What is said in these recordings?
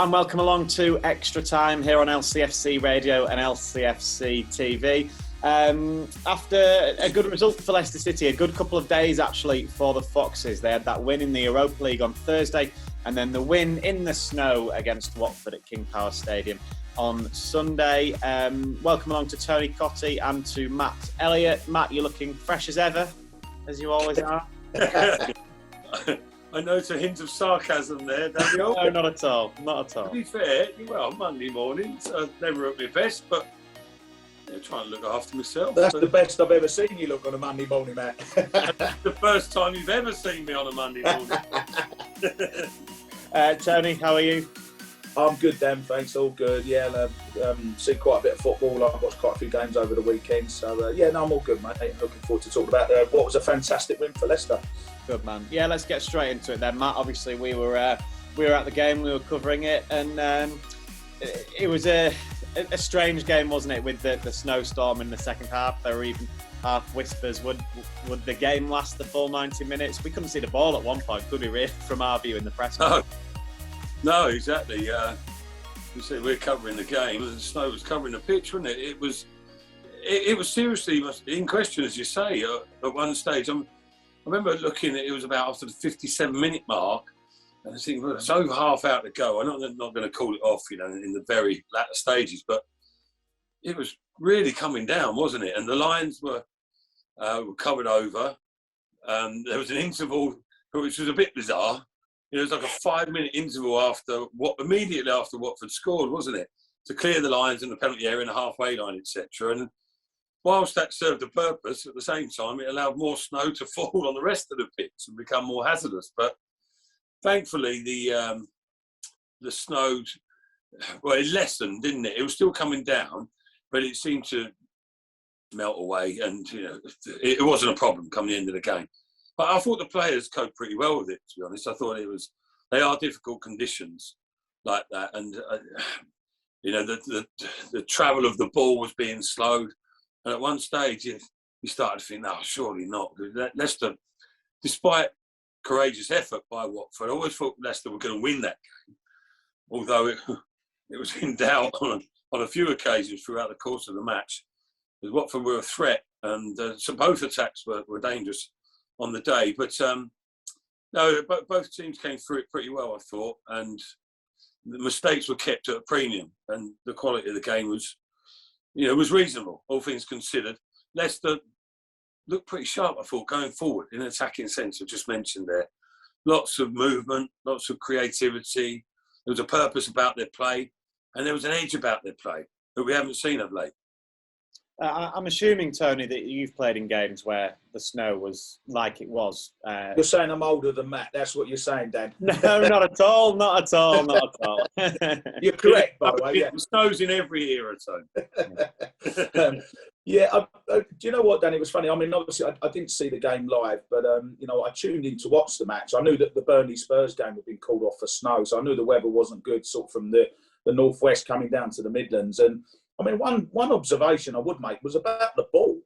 and welcome along to Extra Time here on LCFC Radio and LCFC TV. After a good result for Leicester City, a good couple of days actually for the Foxes. They had that win in the Europa League on Thursday and then the win in the snow against Watford at King Power Stadium on Sunday. Welcome along to Tony Cottee and to Matt Elliott. Matt, you're looking fresh as ever, as you always are. I noticed a hint of sarcasm there, Daniel. No, not at all. Not at all. To be fair, well, Monday mornings, never at my best, but trying to look after myself. That's the best I've ever seen you look on a Monday morning, Matt. That's the first time you've ever seen me on a Monday morning. Tony, how are you? I'm good, Dan, thanks. All good. Yeah, seen quite a bit of football. I've watched quite a few games over the weekend. So, I'm all good, mate. Looking forward to talking about what was a fantastic win for Leicester. Good man. Yeah, let's get straight into it then, Matt. Obviously, we were at the game, we were covering it, and it was a strange game, wasn't it? With the snowstorm in the second half, there were even half whispers. Would the game last the full 90 minutes? We couldn't see the ball at one point, could we? Really, from our view in the press. No, exactly. We said we're covering the game, and the snow was covering the pitch, wasn't it? It was seriously in question, as you say. At one stage, I remember looking at it was about after the 57-minute mark, and I think, well, it's over half out to go. I'm not going to call it off, in the very latter stages, but it was really coming down, wasn't it? And the lines were covered over. There was an interval which was a bit bizarre. It was like a 5-minute interval immediately after Watford scored, wasn't it? To clear the lines and the penalty area and the halfway line, etc. And whilst that served a purpose, at the same time, it allowed more snow to fall on the rest of the pitch and become more hazardous. But thankfully, the snow, well, it lessened, didn't it? It was still coming down, but it seemed to melt away, and it wasn't a problem come the end of the game. But I thought the players coped pretty well with it, to be honest. I thought they are difficult conditions like that, and the travel of the ball was being slowed. And at one stage, you started to think, no, surely not. Leicester, despite courageous effort by Watford, I always thought Leicester were going to win that game, although it was in doubt on a few occasions throughout the course of the match. Because Watford were a threat, and so both attacks were dangerous on the day. But both teams came through it pretty well, I thought, and the mistakes were kept at a premium, and the quality of the game was reasonable, all things considered. Leicester looked pretty sharp, I thought, going forward in an attacking sense, I just mentioned there. Lots of movement, lots of creativity. There was a purpose about their play, and there was an edge about their play that we haven't seen of late. I'm assuming, Tony, that you've played in games where the snow was like it was. You're saying I'm older than Matt. That's what you're saying, Dan. No, not at all. Not at all. Not at all. You're correct, by the way. Yeah. The snow's in every era, Tony. Do you know what, Dan? It was funny. I mean, obviously, I didn't see the game live, but I tuned in to watch the match. I knew that the Burnley Spurs game had been called off for snow, so I knew the weather wasn't good, sort of from the northwest coming down to the Midlands. And I mean, one observation I would make was about the ball.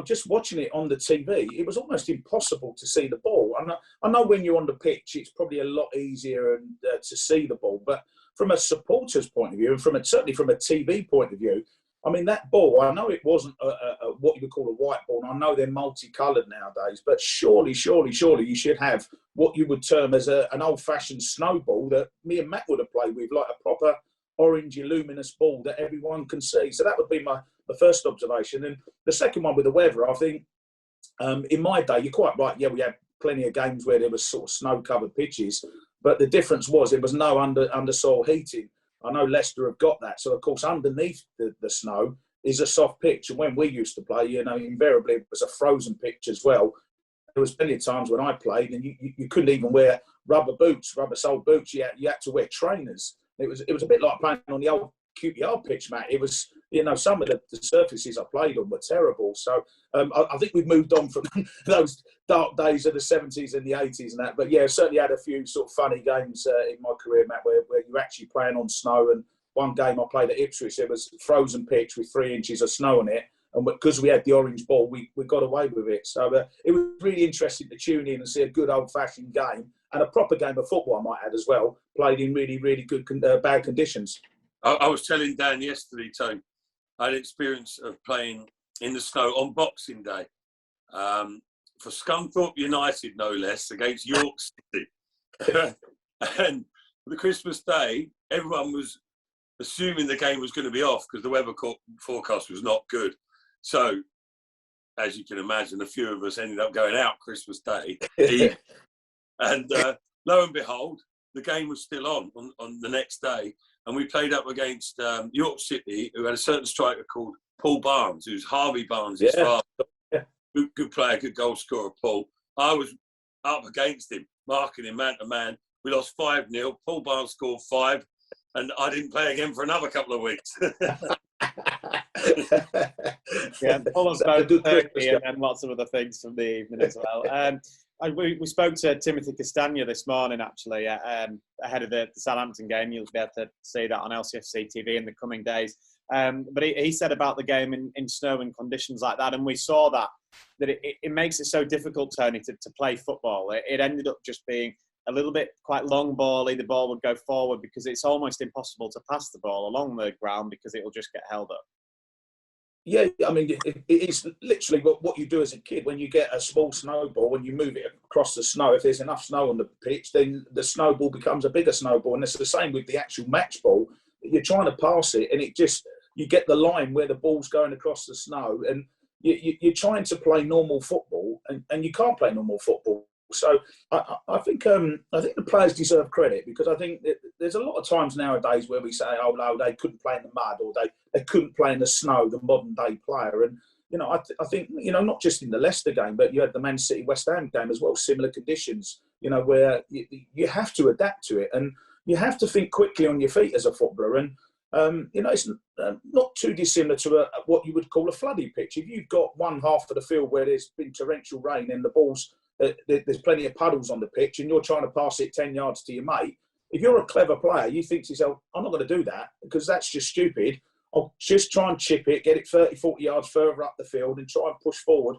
Just watching it on the TV, it was almost impossible to see the ball. And I know when you're on the pitch, it's probably a lot easier to see the ball. But from a supporter's point of view, and certainly from a TV point of view, I mean, that ball, I know it wasn't what you would call a white ball, and I know they're multicoloured nowadays, but surely you should have what you would term as an old-fashioned snowball that me and Matt would have played with, like a proper orangey luminous ball that everyone can see. So that would be the first observation. And the second one with the weather, I think, in my day, you're quite right, yeah, we had plenty of games where there was sort of snow-covered pitches, but the difference was there was no undersoil heating. I know Leicester have got that. So, of course, underneath the snow is a soft pitch. And when we used to play, invariably it was a frozen pitch as well. There was plenty of times when I played and you couldn't even wear rubber-soled boots. You had to wear trainers. It was a bit like playing on the old QPR pitch, Matt. It was, some of the surfaces I played on were terrible. So I think we've moved on from those dark days of the 70s and the 80s and that. But yeah, certainly had a few sort of funny games in my career, Matt, where you're actually playing on snow. And one game I played at Ipswich, there was frozen pitch with 3 inches of snow on it. And because we had the orange ball, we got away with it. So it was really interesting to tune in and see a good old-fashioned game and a proper game of football, I might add as well, played in really, really good, bad conditions. I was telling Dan yesterday, Tony, I had experience of playing in the snow on Boxing Day for Scunthorpe United, no less, against York City. And the Christmas Day, everyone was assuming the game was going to be off because the weather forecast was not good. So, as you can imagine, a few of us ended up going out Christmas Day. And lo and behold, the game was still on the next day. And we played up against York City, who had a certain striker called Paul Barnes, who's Harvey Barnes' father. Yeah. Good player, good goal scorer, Paul. I was up against him, marking him man to man. We lost 5-0. Paul Barnes scored 5, and I didn't play again for another couple of weeks. Yeah, Paul was both turkey and lots of other things from the evening as well. We spoke to Timothy Castagna this morning, actually, ahead of the Southampton game. You'll be able to see that on LCFC TV in the coming days. But he said about the game in snow and conditions like that, and we saw that it makes it so difficult, Tony, to play football. It ended up just being a little bit quite long bally. The ball would go forward because it's almost impossible to pass the ball along the ground because it will just get held up. Yeah, I mean, it's literally what you do as a kid when you get a small snowball, when you move it across the snow. If there's enough snow on the pitch, then the snowball becomes a bigger snowball. And it's the same with the actual match ball. You're trying to pass it, and you get the line where the ball's going across the snow, and you're trying to play normal football, and you can't play normal football. So I think the players deserve credit, because I think there's a lot of times nowadays where we say, oh no, they couldn't play in the mud, or they couldn't play in the snow, the modern day player. And I think not just in the Leicester game, but you had the Man City West Ham game as well, similar conditions, where you have to adapt to it, and you have to think quickly on your feet as a footballer. And it's not too dissimilar to what you would call a flooded pitch. If you've got one half of the field where there's been torrential rain and the ball's there's plenty of puddles on the pitch, and you're trying to pass it 10 yards to your mate, if you're a clever player, you think to yourself, I'm not going to do that because that's just stupid. I'll just try and chip it, get it 30, 40 yards further up the field and try and push forward.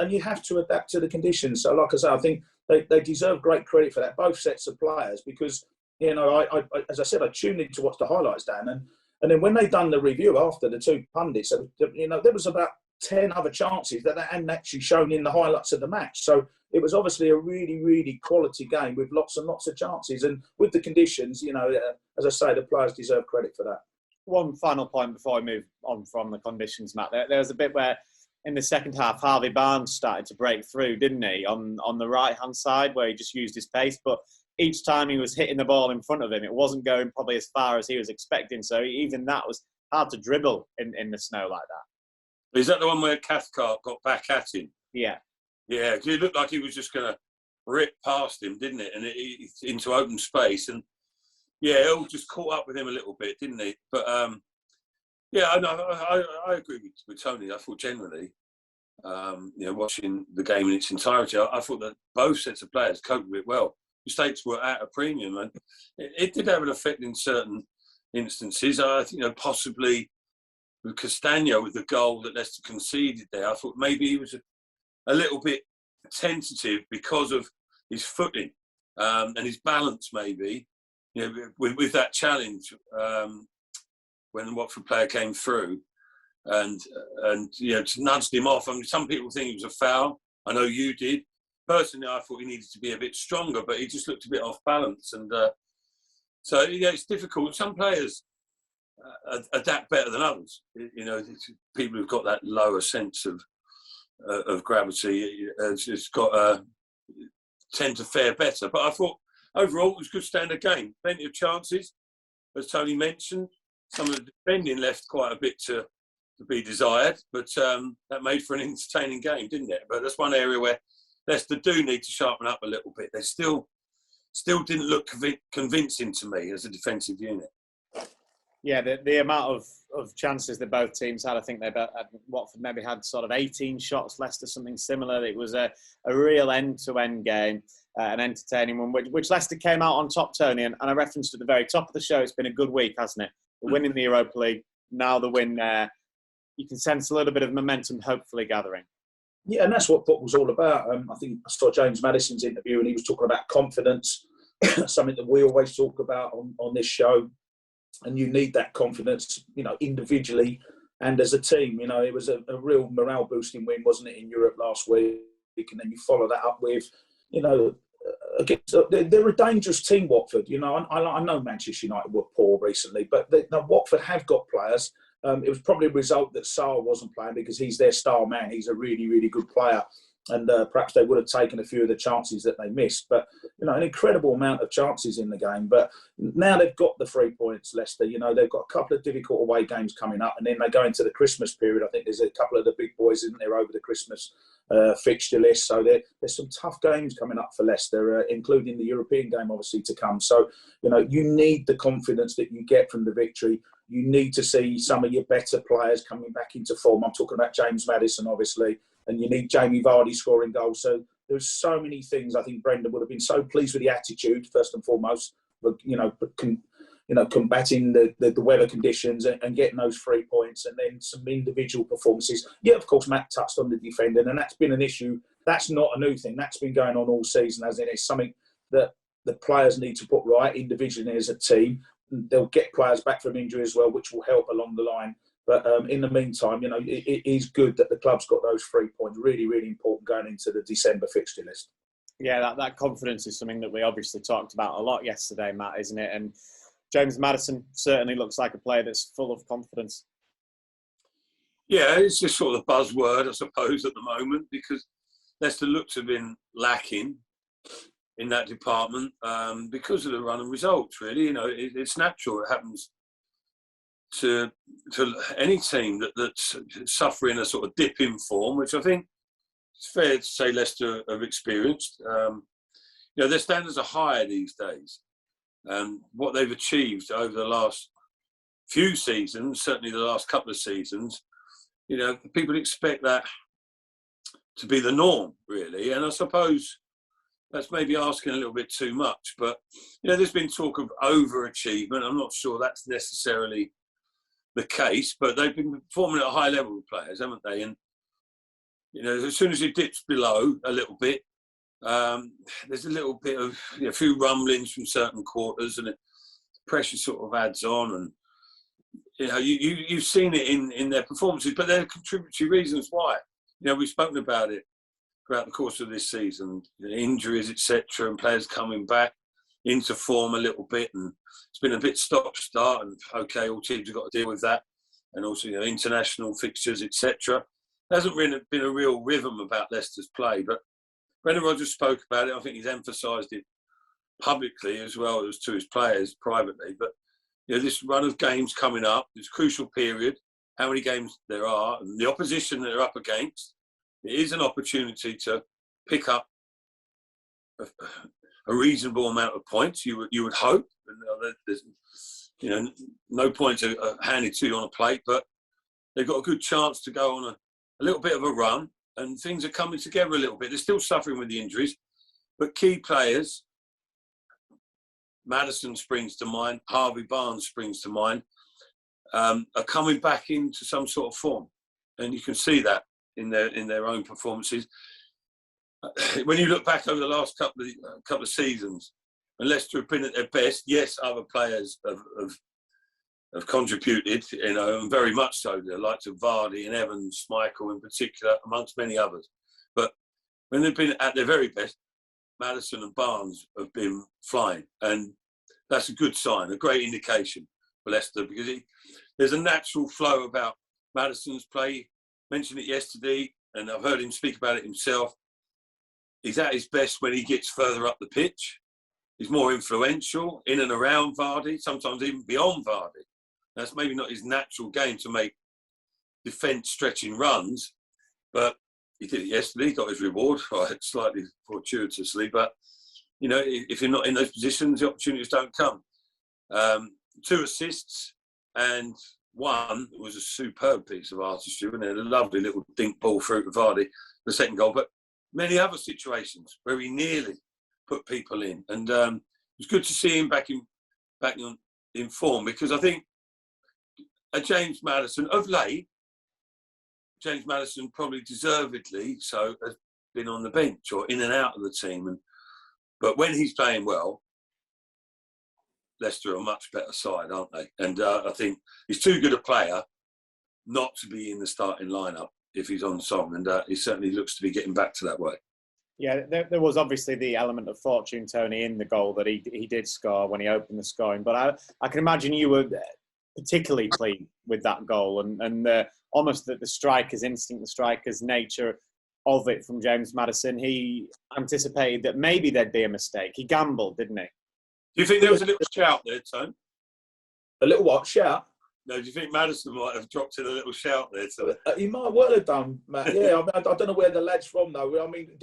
And you have to adapt to the conditions. So like I say, I think they deserve great credit for that, both sets of players, because, I as I said, I tuned in to watch the highlights, Dan. And then when they done the review after, the two pundits, there was about 10 other chances that they hadn't actually shown in the highlights of the match. So it was obviously a really, really quality game with lots and lots of chances. And with the conditions, as I say, the players deserve credit for that. One final point before we move on from the conditions, Matt. There was a bit where in the second half, Harvey Barnes started to break through, didn't he, on the right-hand side, where he just used his pace. But each time he was hitting the ball in front of him, it wasn't going probably as far as he was expecting. So even that was hard to dribble in the snow like that. Is that the one where Cathcart got back at him? Yeah. Yeah, it looked like he was just going to rip past him, didn't it? And into open space. And, yeah, it all just caught up with him a little bit, didn't it? But, I agree with Tony. I thought generally, watching the game in its entirety, I thought that both sets of players coped with it well. Mistakes were at a premium, and it did have an effect in certain instances. I think, possibly with Castagna, with the goal that Leicester conceded there, I thought maybe he was a little bit tentative because of his footing and his balance, maybe, with that challenge when the Watford player came through and nudged him off. I mean, some people think it was a foul. I know you did. Personally, I thought he needed to be a bit stronger, but he just looked a bit off balance. And so, it's difficult. Some players adapt better than others. People who've got that lower sense of gravity tend to fare better. But I thought overall it was a good standard game. Plenty of chances, as Tony mentioned. Some of the defending left quite a bit to be desired, but that made for an entertaining game, didn't it? But that's one area where Leicester do need to sharpen up a little bit. They still didn't look convincing to me as a defensive unit. Yeah, the amount of chances that both teams had, I think Watford maybe had sort of 18 shots, Leicester something similar. It was a real end-to-end game, an entertaining one, which Leicester came out on top, Tony, and I referenced at the very top of the show, it's been a good week, hasn't it? The win in the Europa League, now the win there. You can sense a little bit of momentum hopefully gathering. Yeah, and that's what football's all about. I think I saw James Maddison's interview, and he was talking about confidence, something that we always talk about on this show. And you need that confidence, individually and as a team. It was a real morale boosting win, wasn't it, in Europe last week? And then you follow that up with, they're a dangerous team, Watford. I know Manchester United were poor recently, but Watford have got players. It was probably a result that Sarr wasn't playing because he's their star man. He's a really, really good player. And perhaps they would have taken a few of the chances that they missed. But, an incredible amount of chances in the game. But now they've got the 3 points, Leicester. They've got a couple of difficult away games coming up. And then they go into the Christmas period. I think there's a couple of the big boys, isn't there, over the Christmas fixture list. So there's some tough games coming up for Leicester, including the European game, obviously, to come. So, you need the confidence that you get from the victory. You need to see some of your better players coming back into form. I'm talking about James Maddison, obviously. And you need Jamie Vardy scoring goals. So there's so many things. I think Brendan would have been so pleased with the attitude, first and foremost, but combating the weather conditions and getting those 3 points, and then some individual performances. Yeah, of course, Matt touched on the defending, and that's been an issue. That's not a new thing. That's been going on all season, as in it's something that the players need to put right individually as a team. They'll get players back from injury as well, which will help along the line. But in the meantime, it is good that the club's got those 3 points. Really, really important going into the December fixture list. Yeah, that confidence is something that we obviously talked about a lot yesterday, Matt, isn't it? And James Maddison certainly looks like a player that's full of confidence. Yeah, it's just sort of a buzzword, I suppose, at the moment, because Leicester look to have been lacking in that department because of the run of results, really. It's natural. It happens to any team that's suffering a sort of dip in form, which I think it's fair to say Leicester have experienced. Their standards are higher these days. What they've achieved over the last few seasons, certainly the last couple of seasons, people expect that to be the norm, really. And I suppose that's maybe asking a little bit too much. But, there's been talk of overachievement. I'm not sure that's necessarily the case, but they've been performing at a high level with players, haven't they? And as soon as it dips below a little bit, there's a little bit of a few rumblings from certain quarters, and the pressure sort of adds on. And you've seen it in their performances, but there are contributory reasons why. We've spoken about it throughout the course of this season, injuries, etc., and players coming back into form a little bit, and it's been a bit stop-start, and okay, all teams have got to deal with that, and also international fixtures, etc. There hasn't really been a real rhythm about Leicester's play, but Brendan Rodgers spoke about it. I think he's emphasised it publicly as well as to his players privately. But this run of games coming up, this crucial period, how many games there are, and the opposition that they're up against, it is an opportunity to pick up a reasonable amount of points. You would hope. There's no points are handed to you on a plate, but they've got a good chance to go on a little bit of a run, and things are coming together a little bit. They're still suffering with the injuries, but key players, Maddison springs to mind, Harvey Barnes springs to mind, are coming back into some sort of form, and you can see that in their own performances. When you look back over the last couple of seasons, and Leicester have been at their best, yes, other players have contributed, and very much so. The likes of Vardy and Evans, Michael in particular, amongst many others. But when they've been at their very best, Maddison and Barnes have been flying, and that's a good sign, a great indication for Leicester, because there's a natural flow about Maddison's play. Mentioned it yesterday, and I've heard him speak about it himself. He's at his best when he gets further up the pitch. He's more influential in and around Vardy, sometimes even beyond Vardy. That's maybe not his natural game to make defence-stretching runs, but he did it yesterday. He got his reward, right, slightly fortuitously. But, if you're not in those positions, the opportunities don't come. 2 assists, and one was a superb piece of artistry, and a lovely little dink ball through to Vardy, the second goal. But many other situations where he nearly put people in, and it was good to see him back in form, because I think James Maddison of late James Maddison probably deservedly so has been on the bench or in and out of the team. But when he's playing well, Leicester are a much better side, aren't they? And I think he's too good a player not to be in the starting lineup if he's on song. And he certainly looks to be getting back to that way. Yeah, there was obviously the element of fortune, Tony, in the goal that he did score when he opened the scoring. But I can imagine you were particularly pleased with that goal and almost the striker's instinct, the striker's nature of it from James Maddison. He anticipated that maybe there'd be a mistake. He gambled, didn't he? Do you think there was a little shout there, Tone? A little what? Shout? No, do you think Maddison might have dropped in a little shout there? He might well have done, Matt. Yeah, I don't know where the lad's from, though. I mean,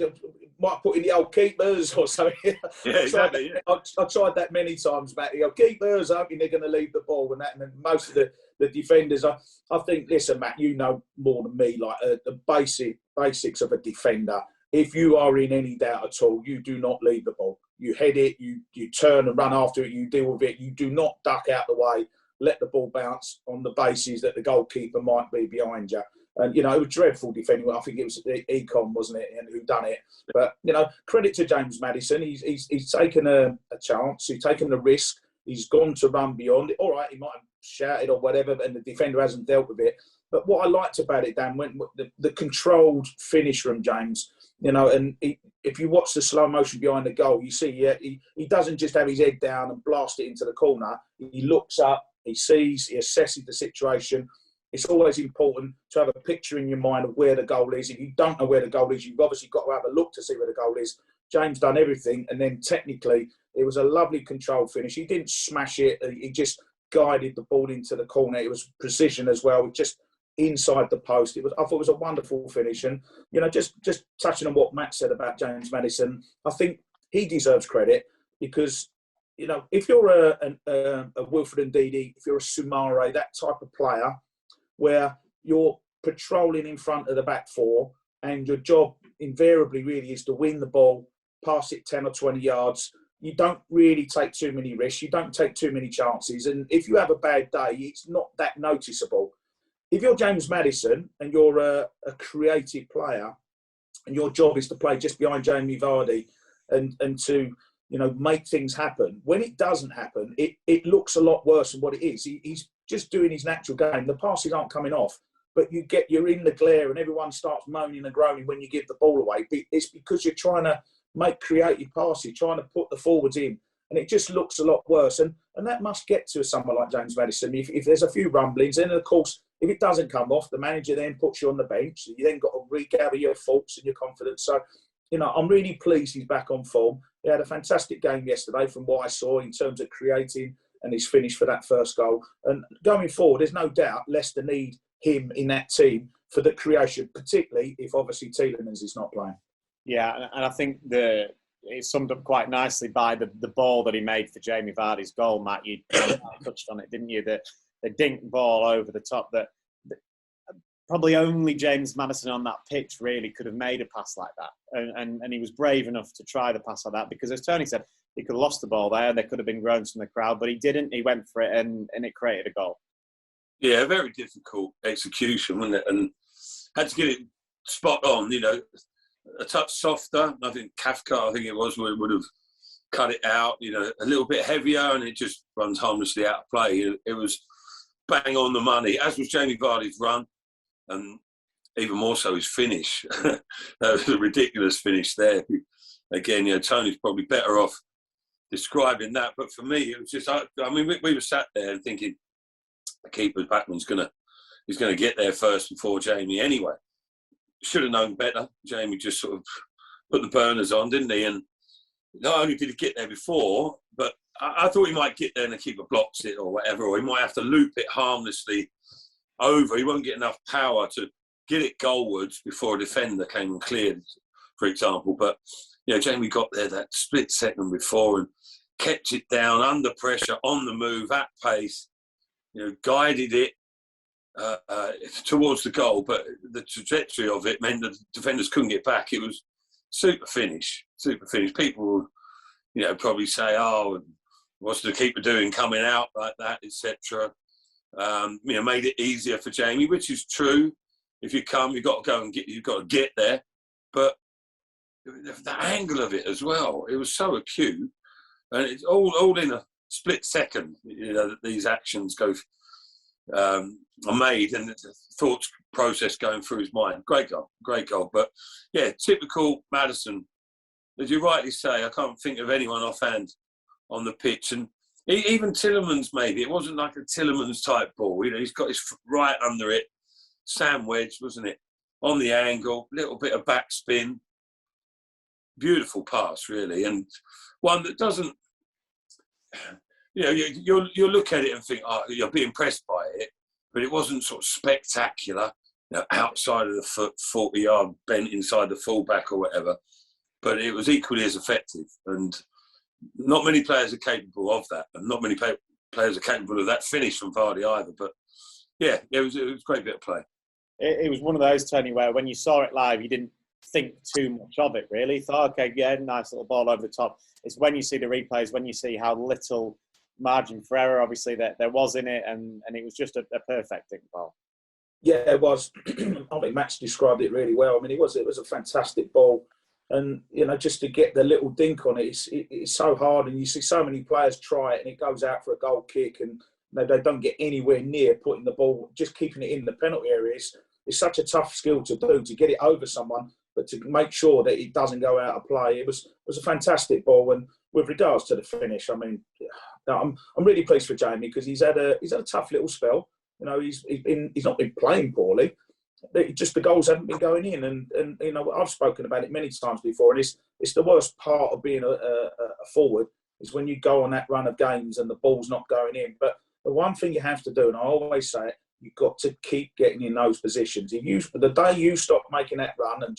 might put in the old keepers or something. Yeah, exactly. I tried that many times, Matt. The old keepers, hoping they're going to leave the ball and that. And then most of the defenders, I think, listen, Matt, you know more than me, like the basics of a defender. If you are in any doubt at all, you do not leave the ball. You head it, you turn and run after it, you deal with it. You do not duck out the way. Let the ball bounce on the basis that the goalkeeper might be behind you. And, you know, it was dreadful defending. I think it was Econ, wasn't it, and who done it. But, you know, credit to James Maddison. He's taken a chance. He's taken a risk. He's gone to run beyond it. All right, he might have shouted or whatever, and the defender hasn't dealt with it. But what I liked about it, Dan, when the controlled finish from James, you know, and if you watch the slow motion behind the goal, you see he doesn't just have his head down and blast it into the corner. He looks up. He sees, he assesses the situation. It's always important to have a picture in your mind of where the goal is. If you don't know where the goal is, you've obviously got to have a look to see where the goal is. James done everything, and then technically, it was a lovely controlled finish. He didn't smash it. He just guided the ball into the corner. It was precision as well, just inside the post. I thought it was a wonderful finish. And, you know, just touching on what Matt said about James Maddison, I think he deserves credit because, you know, if you're a Wilfred Ndidi, if you're a Sumare, that type of player, where you're patrolling in front of the back four and your job invariably really is to win the ball, pass it 10 or 20 yards, you don't really take too many risks, you don't take too many chances. And if you have a bad day, it's not that noticeable. If you're James Maddison and you're a creative player and your job is to play just behind Jamie Vardy and to, you know, make things happen. When it doesn't happen, it looks a lot worse than what it is. He's just doing his natural game. The passes aren't coming off, but you're in the glare and everyone starts moaning and groaning when you give the ball away. It's because you're trying to make creative passes, trying to put the forwards in, and it just looks a lot worse. And that must get to someone like James Maddison. If there's a few rumblings, and of course, if it doesn't come off, the manager then puts you on the bench. You then got to regather your faults and your confidence. So, you know, I'm really pleased he's back on form. He had a fantastic game yesterday from what I saw in terms of creating and his finish for that first goal. And going forward, there's no doubt Leicester need him in that team for the creation, particularly if obviously Tielemans is not playing. Yeah, and I think it's summed up quite nicely by the ball that he made for Jamie Vardy's goal, Matt. You touched on it, didn't you? The dink ball over the top that probably only James Maddison on that pitch really could have made a pass like that. And he was brave enough to try the pass like that because, as Tony said, he could have lost the ball there. There could have been groans from the crowd, but he didn't. He went for it and it created a goal. Yeah, very difficult execution, wasn't it? And had to get it spot on, you know, a touch softer. I think Kafka, it was, would have cut it out, you know, a little bit heavier and it just runs harmlessly out of play. It was bang on the money, as was Jamie Vardy's run. And even more so his finish. That was a ridiculous finish there. Again, you know, Tony's probably better off describing that. But for me, it was just, I mean, we were sat there and thinking, the keeper, Backman's he's going to get there first before Jamie anyway. Should have known better. Jamie just sort of put the burners on, didn't he? And not only did he get there before, but I thought he might get there and the keeper blocks it or whatever, or he might have to loop it harmlessly over. He won't get enough power to get it goalwards before a defender came and cleared, for example. But, you know, Jamie got there that split second before and kept it down under pressure, on the move, at pace, you know, guided it towards the goal. But the trajectory of it meant that the defenders couldn't get back. It was super finish. People will, you know, probably say, oh, what's the keeper doing coming out like that, etc. You know, made it easier for Jamie, which is true. if you come, you've got to go and you've got to get there. But the angle of it as well, it was so acute, and it's all in a split second. You know, that these actions are made, and the thought process going through his mind. Great goal. But yeah, typical Maddison. As you rightly say, I can't think of anyone offhand on the pitch, and even Tillemans, maybe it wasn't like a Tillemans type ball. You know, he's got his right under it, sandwich, wasn't it, on the angle, little bit of backspin, beautiful pass, really, and one that doesn't. You know, you look at it and think, oh, you'll be impressed by it, but it wasn't sort of spectacular. You know, outside of the foot, 40-yard bent inside the fullback or whatever. But it was equally as effective, and not many players are capable of that, and not many players are capable of that finish from Vardy either. But yeah, it was a great bit of play. It was one of those, Tony, where when you saw it live, you didn't think too much of it, really. You thought, okay, yeah, nice little ball over the top. It's when you see the replays, when you see how little margin for error, obviously, that there was in it, and it was just a perfect dink ball. Yeah, it was. I think Max described it really well. I mean, it was a fantastic ball. And, you know, just to get the little dink on it, it's so hard. And you see so many players try it and it goes out for a goal kick and they don't get anywhere near putting the ball, just keeping it in the penalty area. It's such a tough skill to do, to get it over someone, but to make sure that it doesn't go out of play. It was a fantastic ball. And with regards to the finish, I mean, I'm really pleased for Jamie because he's had a tough little spell. You know, he's not been playing poorly. Just the goals haven't been going in, and you know, I've spoken about it many times before, and it's the worst part of being a forward is when you go on that run of games and the ball's not going in. But the one thing you have to do, and I always say it, you've got to keep getting in those positions. The day you stop making that run, and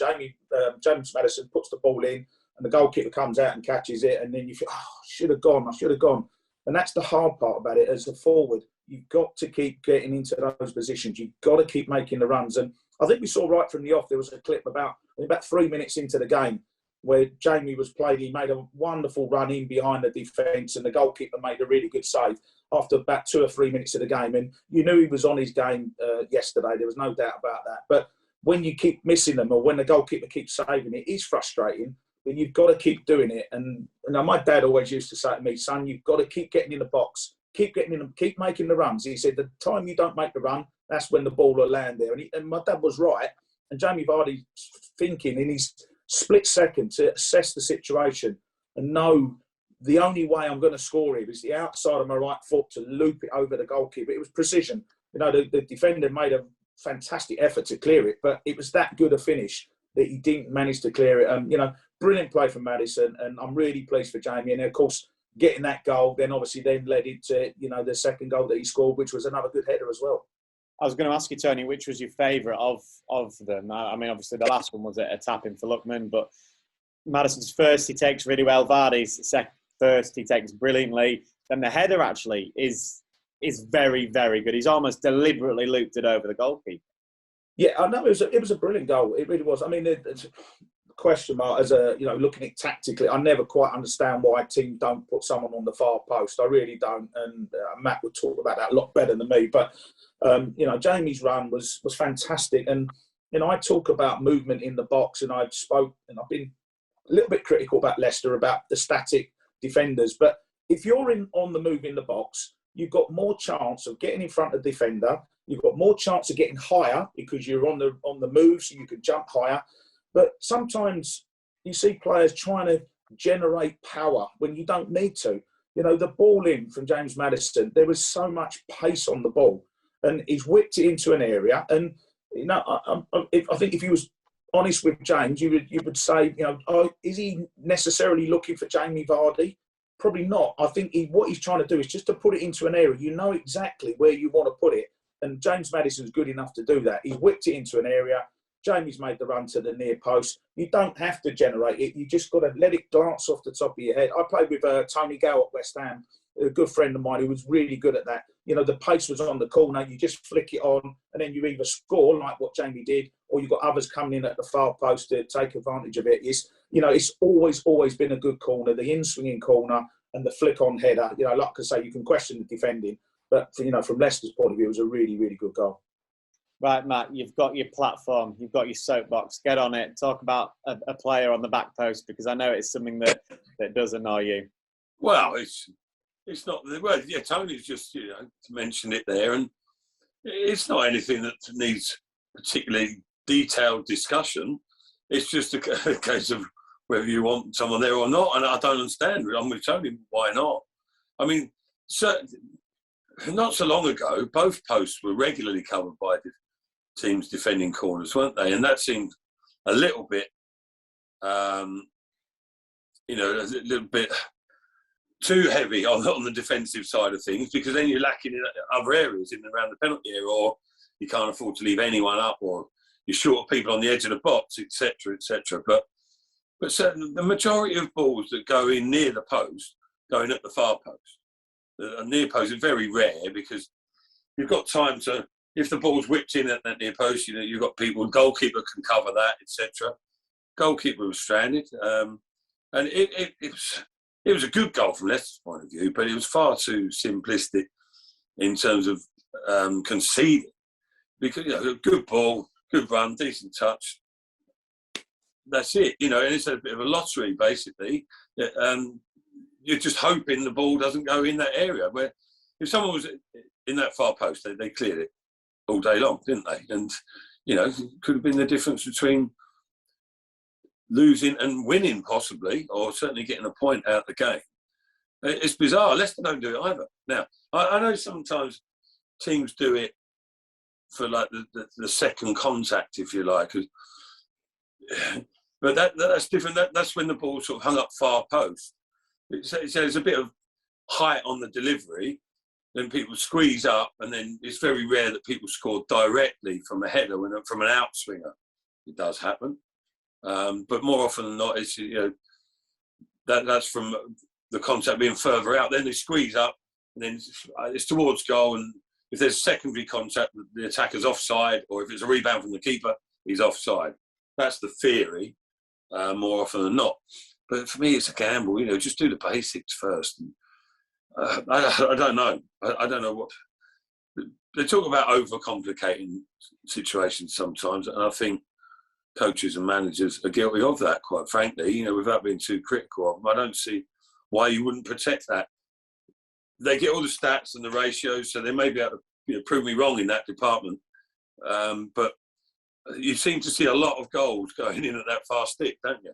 James Maddison puts the ball in, and the goalkeeper comes out and catches it, and then you think, oh, I should have gone. And that's the hard part about it as a forward. You've got to keep getting into those positions. You've got to keep making the runs. And I think we saw right from the off, there was a clip about 3 minutes into the game where Jamie was played. He made a wonderful run in behind the defence and the goalkeeper made a really good save after about 2 or 3 minutes of the game. And you knew he was on his game yesterday. There was no doubt about that. But when you keep missing them or when the goalkeeper keeps saving it, it's frustrating. But you've got to keep doing it. And my dad always used to say to me, son, you've got to keep getting in the box. Keep getting in them, keep making the runs. He said, the time you don't make the run, that's when the ball will land there. And my dad was right. And Jamie Vardy thinking in his split second to assess the situation and know the only way I'm going to score here is the outside of my right foot to loop it over the goalkeeper. It was precision. You know, the defender made a fantastic effort to clear it, but it was that good a finish that he didn't manage to clear it. You know, brilliant play from Maddison, and I'm really pleased for Jamie. And of course, getting that goal then led into, you know, the second goal that he scored, which was another good header as well. I was going to ask you, Tony, which was your favourite of them? I mean, obviously the last one was a tap-in for Lookman, but Maddison's first he takes really well. Vardy's first he takes brilliantly. Then the header actually is very, very good. He's almost deliberately looped it over the goalkeeper. Yeah, I know it was a brilliant goal. It really was. I mean, it's question mark as looking at it tactically, I never quite understand why teams don't put someone on the far post. I really don't, and Matt would talk about that a lot better than me. But Jamie's run was fantastic, and I talk about movement in the box, and I've been a little bit critical about Leicester about the static defenders. But if you're on the move in the box, you've got more chance of getting in front of the defender. You've got more chance of getting higher because you're on the move, so you can jump higher. But sometimes you see players trying to generate power when you don't need to. You know, the ball in from James Maddison, there was so much pace on the ball, and he's whipped it into an area. And I think if you was honest with James, you would say, is he necessarily looking for Jamie Vardy? Probably not. I think what he's trying to do is just to put it into an area. You know exactly where you want to put it, and James Maddison's good enough to do that. He's whipped it into an area. Jamie's made the run to the near post. You don't have to generate it. You just got to let it glance off the top of your head. I played with Tony Gow at West Ham, a good friend of mine who was really good at that. The pace was on the corner. You just flick it on, and then you either score like what Jamie did, or you've got others coming in at the far post to take advantage of it. It's always been a good corner, the in-swinging corner and the flick-on header. Like I say, you can question the defending, but from Leicester's point of view, it was a really, really good goal. Right, Matt, you've got your platform, you've got your soapbox. Get on it. Talk about a player on the back post, because I know it's something that does annoy you. Well, it's not. Well, yeah, Tony's just mentioned it there, and it's not anything that needs particularly detailed discussion. It's just a case of whether you want someone there or not, and I don't understand. I'm with Tony. Why not? I mean, not so long ago, both posts were regularly covered by teams defending corners, weren't they? And that seemed a little bit, a little bit too heavy on the defensive side of things, because then you're lacking in other areas in and around the penalty area, or you can't afford to leave anyone up, or you're short of people on the edge of the box, etc., etc. But certainly the majority of balls that go in near the post, going at the far post, the near post is very rare, because you've got time to. If the ball's whipped in at that near post, you've got people. Goalkeeper can cover that, etc. Goalkeeper was stranded, and it was a good goal from Leicester's point of view, but it was far too simplistic in terms of conceding. Because good ball, good run, decent touch. That's it, and it's a bit of a lottery basically. You're just hoping the ball doesn't go in that area. Where if someone was in that far post, they cleared it all day long, didn't they? And it could have been the difference between losing and winning, possibly, or certainly getting a point out of the game. It's bizarre. Leicester don't do it either. Now, I know sometimes teams do it for like the second contact, if you like, but that's different. That's when the ball's sort of hung up far post. There's a bit of height on the delivery, then people squeeze up, and then it's very rare that people score directly from a header, from an outswinger. It does happen. But more often than not, it's that's from the contact being further out. Then they squeeze up, and then it's towards goal. And if there's secondary contact, the attacker's offside, or if it's a rebound from the keeper, he's offside. That's the theory, more often than not. But for me, it's a gamble. Just do the basics first. And, I don't know. I don't know what they talk about, overcomplicating situations sometimes, and I think coaches and managers are guilty of that, quite frankly, without being too critical of them. I don't see why you wouldn't protect that. They get all the stats and the ratios, so they may be able to prove me wrong in that department. But you seem to see a lot of goals going in at that far stick, don't you?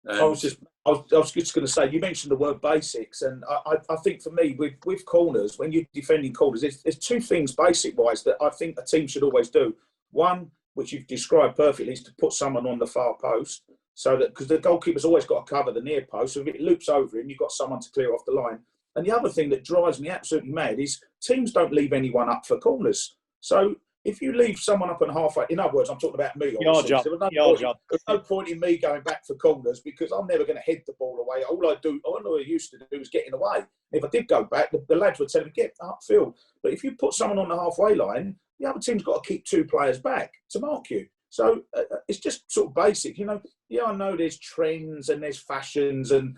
I was just going to say, you mentioned the word basics, and I think for me, with corners, when you're defending corners, there's two things basic-wise that I think a team should always do. One, which you've described perfectly, is to put someone on the far post, so that, because the goalkeeper's always got to cover the near post, so if it loops over him, you've got someone to clear off the line. And the other thing that drives me absolutely mad is teams don't leave anyone up for corners. So if you leave someone up and halfway, in other words, I'm talking about me. Your job. There's no point in me going back for corners, because I'm never going to head the ball away. All I used to do was getting away. And if I did go back, the lads would tell me, get upfield. But if you put someone on the halfway line, the other team's got to keep two players back to mark you. So it's just sort of basic. I know there's trends and there's fashions and,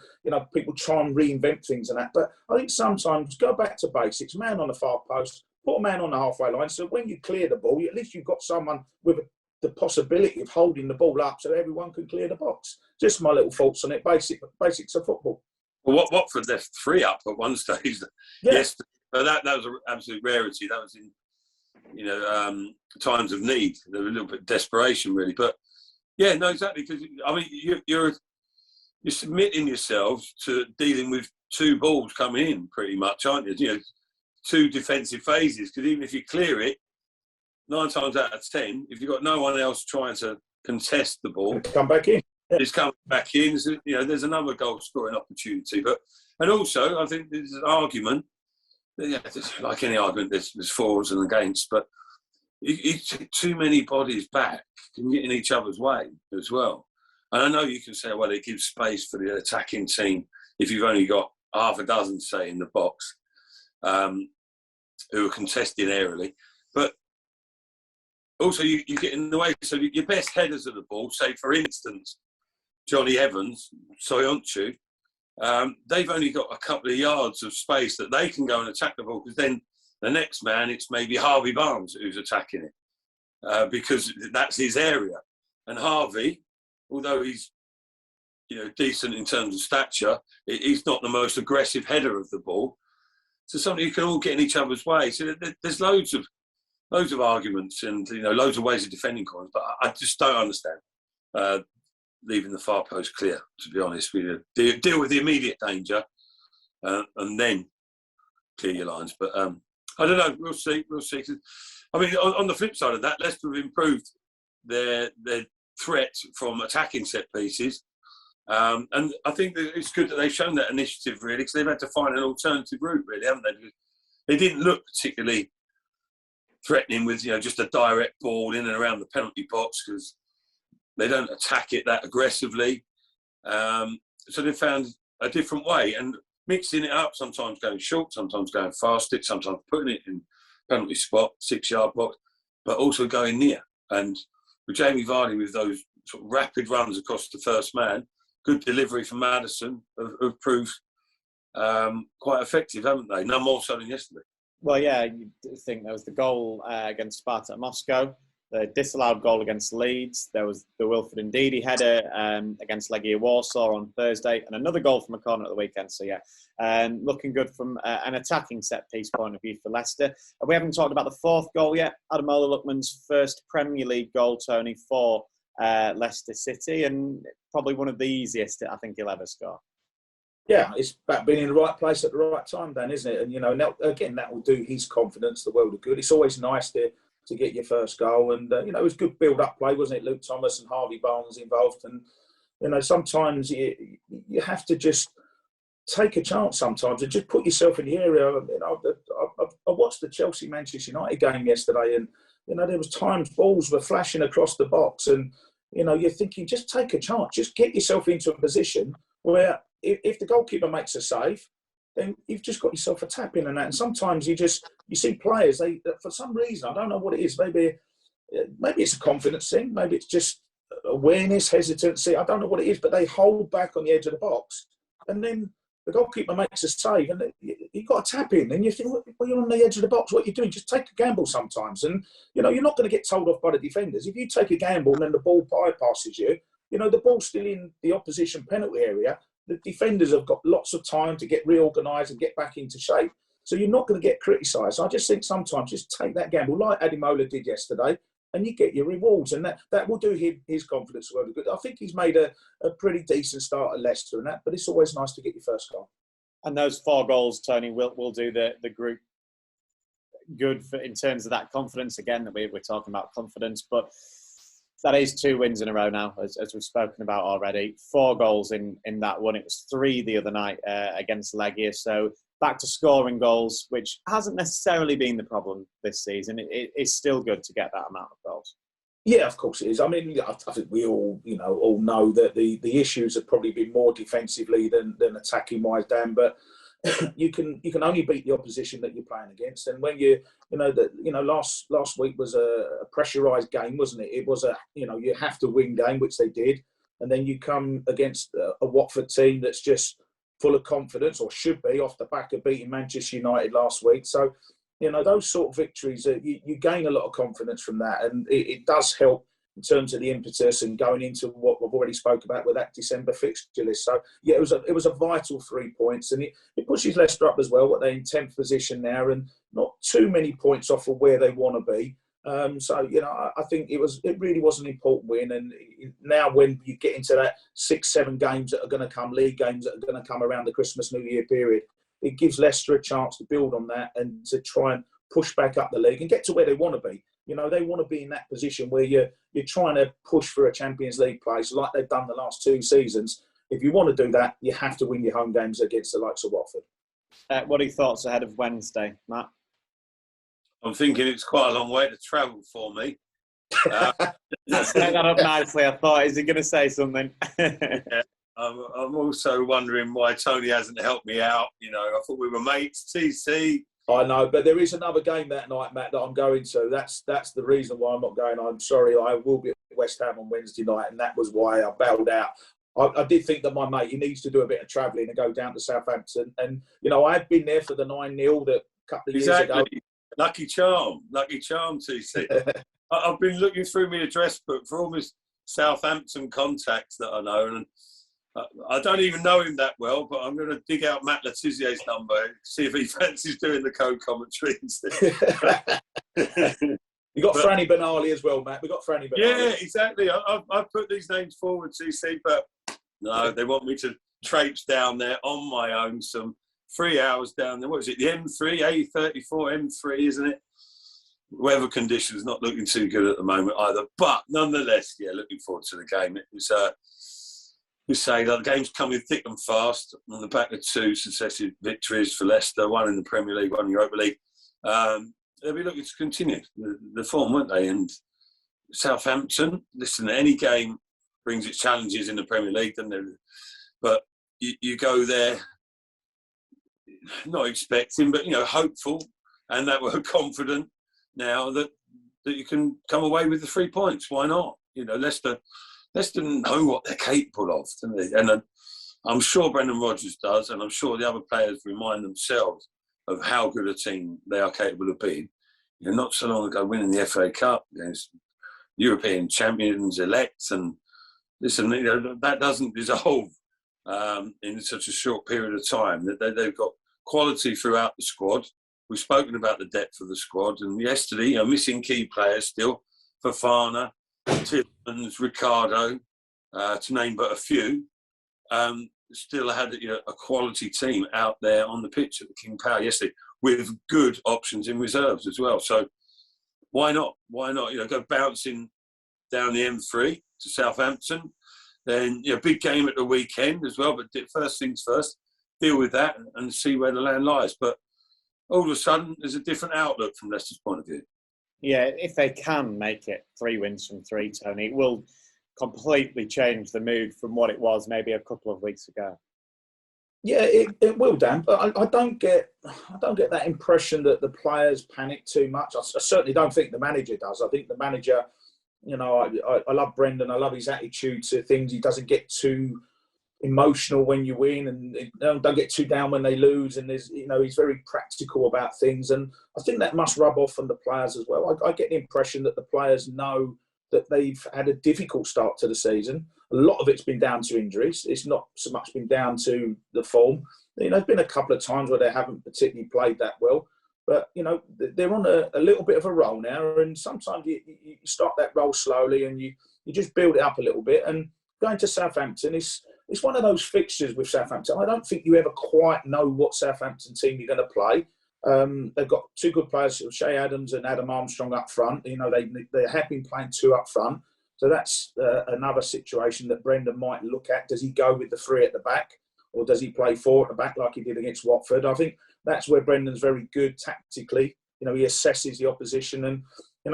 people try and reinvent things and that. But I think sometimes go back to basics. Man on the far post, put a man on the halfway line, so when you clear the ball, at least you've got someone with the possibility of holding the ball up so everyone can clear the box. Just my little thoughts on it, basics of football. Well, Watford left 3 up at one stage. Yeah. Yes, but that was an absolute rarity. That was in, times of need. There was a little bit of desperation, really. But, yeah, no, exactly. Because, you're submitting yourselves to dealing with 2 balls coming in, pretty much, aren't you? 2 defensive phases, because even if you clear it, 9 times out of 10, if you've got no one else trying to contest the ball, come back in. It's coming back in. So, there's another goal scoring opportunity. And also, I think there's an argument. Like any argument, there's fors and against. But you take too many bodies back, can get in each other's way as well. And I know you can say, well, it gives space for the attacking team if you've only got half a dozen, say, in the box. Who are contesting aerially, but also you get in the way. So your best headers of the ball, say for instance, Johnny Evans, Soyuncu, they've only got a couple of yards of space that they can go and attack the ball, because then the next man, it's maybe Harvey Barnes who's attacking it. because that's his area. And Harvey, although he's decent in terms of stature, he's not the most aggressive header of the ball. So something you can all get in each other's way. So there's loads of arguments and loads of ways of defending corners, but I just don't understand leaving the far post clear. To be honest, we deal with the immediate danger and then clear your lines. But I don't know. We'll see. I mean, on the flip side of that, Leicester have improved their threat from attacking set pieces. And I think that it's good that they've shown that initiative, really, because they've had to find an alternative route, really, haven't they? They didn't look particularly threatening with, just a direct ball in and around the penalty box, because they don't attack it that aggressively. So they found a different way and mixing it up, sometimes going short, sometimes going fast, sometimes putting it in penalty spot, 6-yard box, but also going near. And with Jamie Vardy, with those sort of rapid runs across the first man, good delivery from Maddison have proved quite effective, haven't they? No more so than yesterday. Well, yeah, you think there was the goal against Spartak Moscow, the disallowed goal against Leeds. There was the Wilfred Ndidi header against Legia Warsaw on Thursday, and another goal from a corner at the weekend. So, yeah, looking good from an attacking set-piece point of view for Leicester. We haven't talked about the fourth goal yet. Ademola Lookman's first Premier League goal, Tony, for Leicester City, and probably one of the easiest I think he'll ever score. Yeah, it's about being in the right place at the right time, Dan, isn't it? And now, again, that will do his confidence the world of good. It's always nice to get your first goal, and it was good build-up play, wasn't it? Luke Thomas and Harvey Barnes involved, and sometimes you have to just take a chance sometimes and just put yourself in the area. I watched the Chelsea-Manchester United game yesterday, and there was times balls were flashing across the box, and you're thinking, just take a chance, just get yourself into a position where if the goalkeeper makes a save, then you've just got yourself a tap in and that. And sometimes you see players, they for some reason, I don't know what it is, maybe it's a confidence thing, maybe it's just awareness, hesitancy, I don't know what it is, but they hold back on the edge of the box, and then the goalkeeper makes a save, and you've got to tap in, and you think, well, you're on the edge of the box, what are you doing? Just take a gamble sometimes. And, you're not going to get told off by the defenders. If you take a gamble and then the ball bypasses you, the ball's still in the opposition penalty area. The defenders have got lots of time to get reorganised and get back into shape. So you're not going to get criticised. I just think sometimes just take that gamble, like Ademola did yesterday, and you get your rewards. And that will do his confidence well. I think he's made a pretty decent start at Leicester and that, but it's always nice to get your first goal. And those 4 goals, Tony, will do the group good in terms of that confidence. Again, that we're talking about confidence, but that is 2 wins in a row now, as we've spoken about already. 4 goals in that one. It was 3 the other night against Legia. So back to scoring goals, which hasn't necessarily been the problem this season. It's still good to get that amount of goals. Yeah, of course it is. I mean, I think we all know that the issues have probably been more defensively than attacking wise, Dan. But you can only beat the opposition that you're playing against. And when last week was a pressurised game, wasn't it? It was you have to win game, which they did. And then you come against a Watford team that's just full of confidence, or should be, off the back of beating Manchester United last week. So, those sort of victories, you gain a lot of confidence from that. And it does help in terms of the impetus and going into what we've already spoke about with that December fixture list. So, yeah, it was a vital 3 points. And it pushes Leicester up as well, what they're in 10th position now, and not too many points off of where they want to be. I think it really was an important win. And now when you get into that 6-7 games that are going to come, league games that are going to come around the Christmas New Year period, it gives Leicester a chance to build on that and to try and push back up the league and get to where they want to be. They want to be in that position where you're trying to push for a Champions League place like they've done the last 2 seasons. If you want to do that, you have to win your home games against the likes of Watford. What are your thoughts ahead of Wednesday, Matt? I'm thinking it's quite a long way to travel for me. Set that up nicely. I thought, is he going to say something? Yeah. I'm also wondering why Tony hasn't helped me out. I thought we were mates, TC. I know, but there is another game that night, Matt, that I'm going to. That's the reason why I'm not going. I'm sorry, I will be at West Ham on Wednesday night, and that was why I bailed out. I did think that my mate, he needs to do a bit of travelling and go down to Southampton. And, I've been there for the 9-0 that a couple of years ago. Lucky charm, TC. I've been looking through my address book for all my Southampton contacts that I know, and I don't even know him that well, but I'm going to dig out Matt Letizier's number, see if he fancies doing the co-commentary instead. You got Franny Benali as well, Matt. We got Franny Benali. Yeah, exactly. I've put these names forward, TC, but no, they want me to traipse down there on my own. Some 3 hours down there. What is it? The M3, A34 M3, isn't it? Weather conditions not looking too good at the moment either. But nonetheless, yeah, looking forward to the game. It was, we say that the game's coming thick and fast on the back of 2 successive victories for Leicester, 1 in the Premier League, 1 in the Europa League. They'll be looking to continue the form, won't they? And Southampton, listen, any game brings its challenges in the Premier League, doesn't it? But you go there not expecting, but, hopeful, and that we're confident now that you can come away with the 3 points. Why not? Leicester know what they're capable of, don't they? And I'm sure Brendan Rodgers does, and I'm sure the other players remind themselves of how good a team they are capable of being. Not so long ago, winning the FA Cup against European champions elect, and listen, that doesn't dissolve in such a short period of time. They've got quality throughout the squad. We've spoken about the depth of the squad, and yesterday, missing key players still, Fofana, Tillmans, Ricardo, to name but a few, still had a quality team out there on the pitch at the King Power yesterday with good options in reserves as well. So why not? Why not? Go bouncing down the M3 to Southampton. Then, big game at the weekend as well. But first things first, deal with that and see where the land lies. But all of a sudden, there's a different outlook from Leicester's point of view. Yeah, if they can make it 3 wins from 3, Tony, it will completely change the mood from what it was maybe a couple of weeks ago. Yeah, it will, Dan. But I don't get that impression that the players panic too much. I certainly don't think the manager does. I think the manager, I love Brendan. I love his attitude to things. He doesn't get too emotional when you win, and don't get too down when they lose. And he's very practical about things. And I think that must rub off on the players as well. I get the impression that the players know that they've had a difficult start to the season. A lot of it's been down to injuries. It's not so much been down to the form. There's been a couple of times where they haven't particularly played that well. But, they're on a little bit of a roll now. And sometimes you start that roll slowly and you just build it up a little bit. And going to Southampton, it's one of those fixtures with Southampton. I don't think you ever quite know what Southampton team you're going to play. They've got 2 good players, Shea Adams and Adam Armstrong up front. They have been playing 2 up front. So that's another situation that Brendan might look at. Does he go with the 3 at the back, or does he play 4 at the back like he did against Watford? I think that's where Brendan's very good tactically. He assesses the opposition, and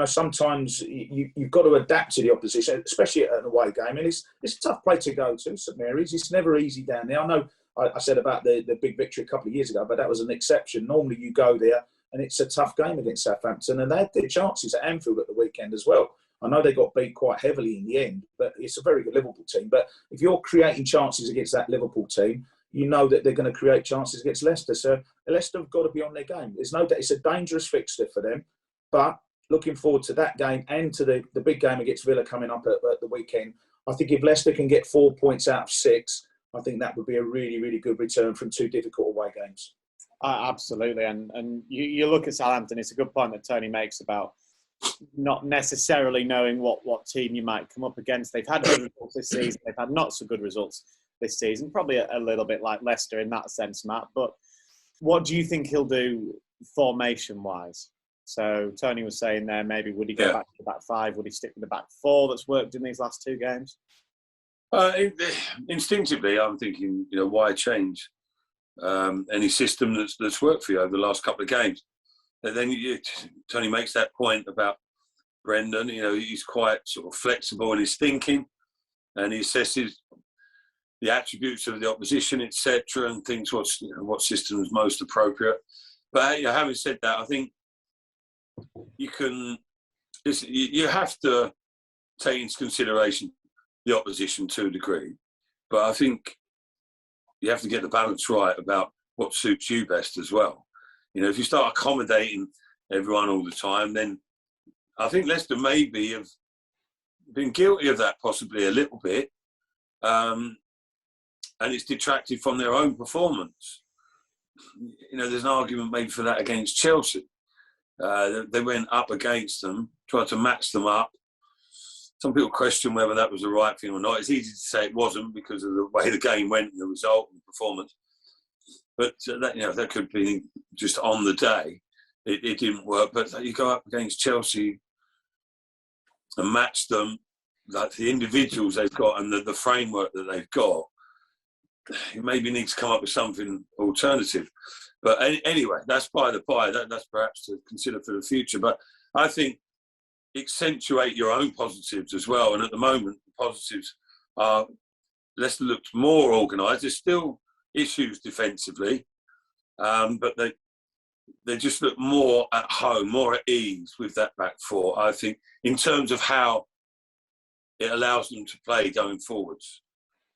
sometimes you've got to adapt to the opposition, especially at an away game. And it's a tough place to go to, St Mary's. It's never easy down there. I know I said about the big victory a couple of years ago, but that was an exception. Normally you go there and it's a tough game against Southampton, and they had their chances at Anfield at the weekend as well. I know they got beat quite heavily in the end, but it's a very good Liverpool team. But if you're creating chances against that Liverpool team, you know that they're going to create chances against Leicester. So Leicester have got to be on their game. There's no doubt it's a dangerous fixture for them, but looking forward to that game and to the big game against Villa coming up at the weekend. I think if Leicester can get 4 points out of 6, I think that would be a really, really good return from 2 difficult away games. Absolutely. And you look at Southampton, it's a good point that Tony makes about not necessarily knowing what team you might come up against. They've had good results this season. They've had not so good results this season. Probably a little bit like Leicester in that sense, Matt. But what do you think he'll do formation-wise? So Tony was saying there, maybe would he go back to the back 5? Would he stick with the back 4 that's worked in these last 2 games? Instinctively, I'm thinking, why change any system that's worked for you over the last couple of games? And then Tony makes that point about Brendan. He's quite sort of flexible in his thinking, and he assesses the attributes of the opposition, etc., and thinks what system is most appropriate. But having said that, I think you have to take into consideration the opposition to a degree, but I think you have to get the balance right about what suits you best as well. If you start accommodating everyone all the time, then I think Leicester maybe have been guilty of that possibly a little bit. And it's detracted from their own performance. You know, there's an argument maybe for that against Chelsea. They went up against them, tried to match them up. Some people question whether that was the right thing or not. It's easy to say it wasn't because of the way the game went and the result and performance. But that could be just on the day. It didn't work. But you go up against Chelsea and match them, like the individuals they've got and the framework that they've got, you maybe need to come up with something alternative. But anyway, that's by the by. That's perhaps to consider for the future. But I think accentuate your own positives as well. And at the moment, the positives are Leicester looked more organised. There's still issues defensively, but they just look more at home, more at ease with that back four, I think, in terms of how it allows them to play going forwards.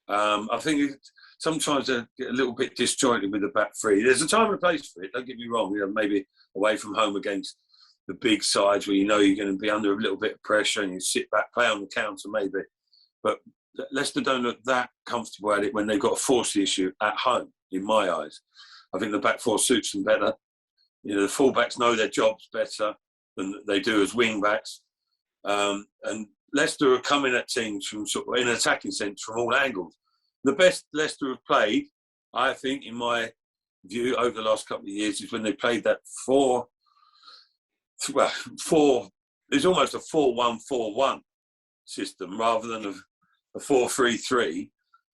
I think sometimes they get a little bit disjointed with the back three. There's a time and a place for it, don't get me wrong. You know, maybe away from home against the big sides where you know you're going to be under a little bit of pressure and you sit back, play on the counter maybe. But Leicester don't look that comfortable at it when they've got to force the issue at home, in my eyes. I think the back four suits them better. You know, the fullbacks know their jobs better than they do as wing-backs. And Leicester are coming at teams from sort of in an attacking sense from all angles. The best Leicester have played, I think, in my view, over the last couple of years, is when they played that four. It's almost a 4-1-4-1 system rather than a 4-3-3.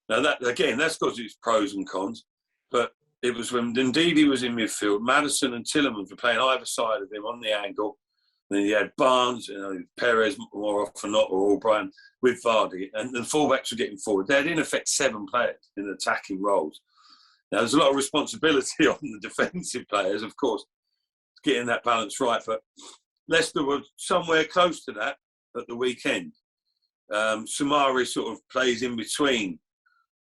Now that again, that's got its pros and cons, but it was when Ndidi was in midfield, Maddison and Tielemans were playing either side of him on the angle. Then you had Barnes, Perez more often not, or O'Brien with Vardy, and the fullbacks were getting forward. They had in effect 7 players in attacking roles. Now there's a lot of responsibility on the defensive players, of course, getting that balance right. But Leicester were somewhere close to that at the weekend. Soumare sort of plays in between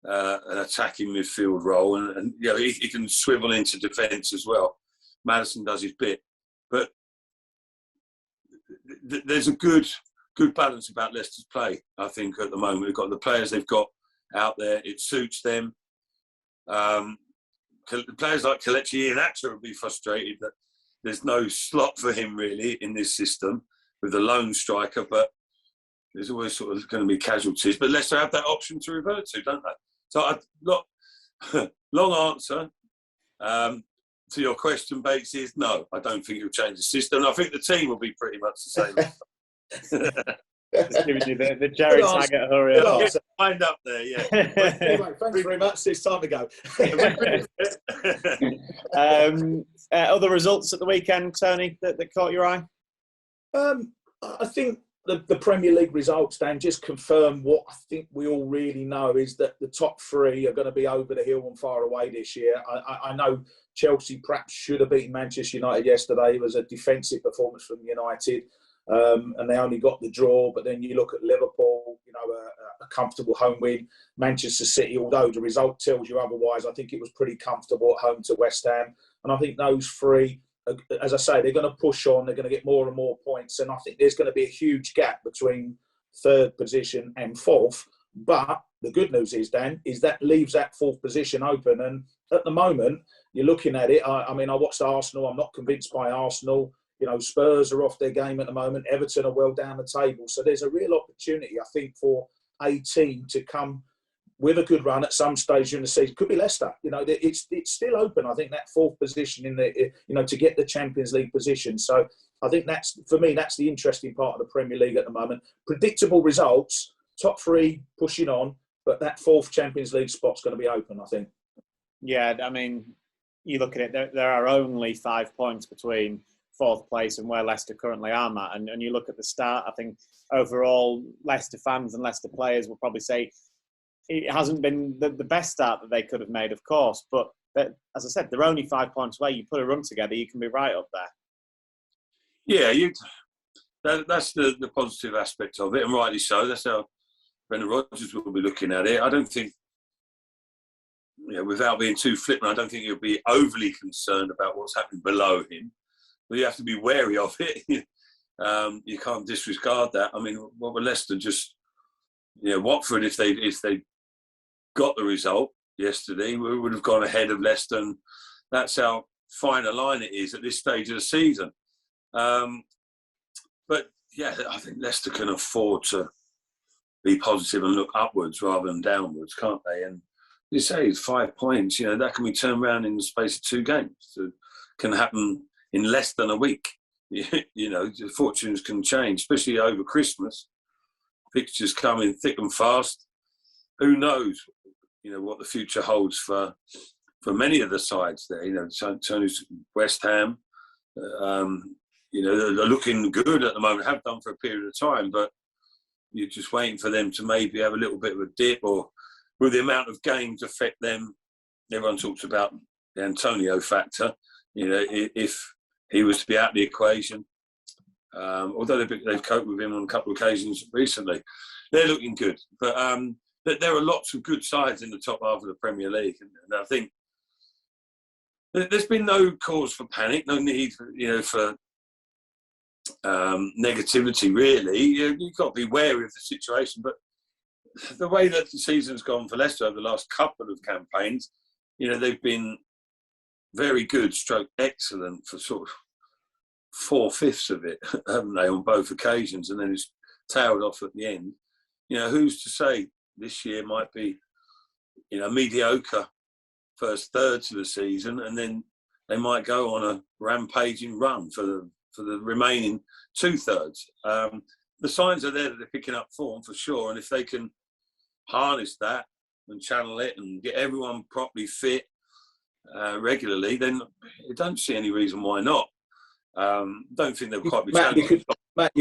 an attacking midfield role, and he can swivel into defence as well. Maddison does his bit, but there's a good balance about Leicester's play. I think at the moment we've got the players they've got out there. It suits them. Players like Kelechi Iheanacho would be frustrated that there's no slot for him really in this system with a lone striker, but there's always sort of going to be casualties. But Leicester have that option to revert to, don't they? So, long answer to your question, Bates, is no. I don't think it'll change the system. I think the team will be pretty much the same. Just giving you the Jerry Taggart hurry up. Wind up there, yeah. Anyway, thanks very much. It's time to go. Other results at the weekend, Tony, that caught your eye? I think the Premier League results, Dan, just confirm what I think we all really know is that the top 3 are going to be over the hill and far away this year. I know Chelsea perhaps should have beaten Manchester United yesterday. It was a defensive performance from United. And they only got the draw, but then you look at Liverpool, a comfortable home win. Manchester City, although the result tells you otherwise, I think it was pretty comfortable at home to West Ham. And I think those 3, as I say, they're going to push on, they're going to get more and more points. And I think there's going to be a huge gap between 3rd position and 4th. But the good news is, Dan, is that leaves that 4th position open. And at the moment, you're looking at it. I watched Arsenal. I'm not convinced by Arsenal. Spurs are off their game at the moment. Everton are well down the table. So there's a real opportunity, I think, for a team to come with a good run at some stage during the season. Could be Leicester. It's still open. I think that 4th position in the, to get the Champions League position. So I think that's the interesting part of the Premier League at the moment. Predictable results, top 3 pushing on, but that 4th Champions League spot's going to be open, I think. Yeah, I mean, you look at it, there are only 5 points between 4th place and where Leicester currently are, Matt. And you look at the start, I think overall Leicester fans and Leicester players will probably say it hasn't been the best start that they could have made, of course. But as I said, they're only 5 points away. You put a run together, you can be right up there. Yeah, that's the positive aspect of it, and rightly so. That's how Brendan Rodgers will be looking at it. I don't think, without being too flippant, I don't think he'll be overly concerned about what's happening below him. you have to be wary of it. You can't disregard that. I mean, what were Leicester just, Watford, if they got the result yesterday, we would have gone ahead of Leicester, and that's how fine a line it is at this stage of the season. But yeah, I think Leicester can afford to be positive and look upwards rather than downwards, can't they? And you say it's 5 points, that can be turned around in the space of 2 games. So it can happen in less than a week. The fortunes can change, especially over Christmas. Fixtures coming thick and fast. Who knows, what the future holds for many of the sides there. Tony's West Ham, they're looking good at the moment, have done for a period of time, but you're just waiting for them to maybe have a little bit of a dip, or will the amount of games affect them? Everyone talks about the Antonio factor, if he was to be out of the equation. Although they've coped with him on a couple of occasions recently. They're looking good. But there are lots of good sides in the top half of the Premier League. And I think there's been no cause for panic, no need for negativity, really. You've got to be wary of the situation. But the way that the season's gone for Leicester over the last couple of campaigns, they've been very good, stroke excellent for sort of 4/5 of it, haven't they, on both occasions, and then it's tailed off at the end. Who's to say this year might be, mediocre first thirds of the season, and then they might go on a rampaging run for the remaining 2/3. The signs are there that they're picking up form for sure, and if they can harness that and channel it and get everyone properly fit regularly, then I don't see any reason why not. Don't think they'll quite be challenged. Matt,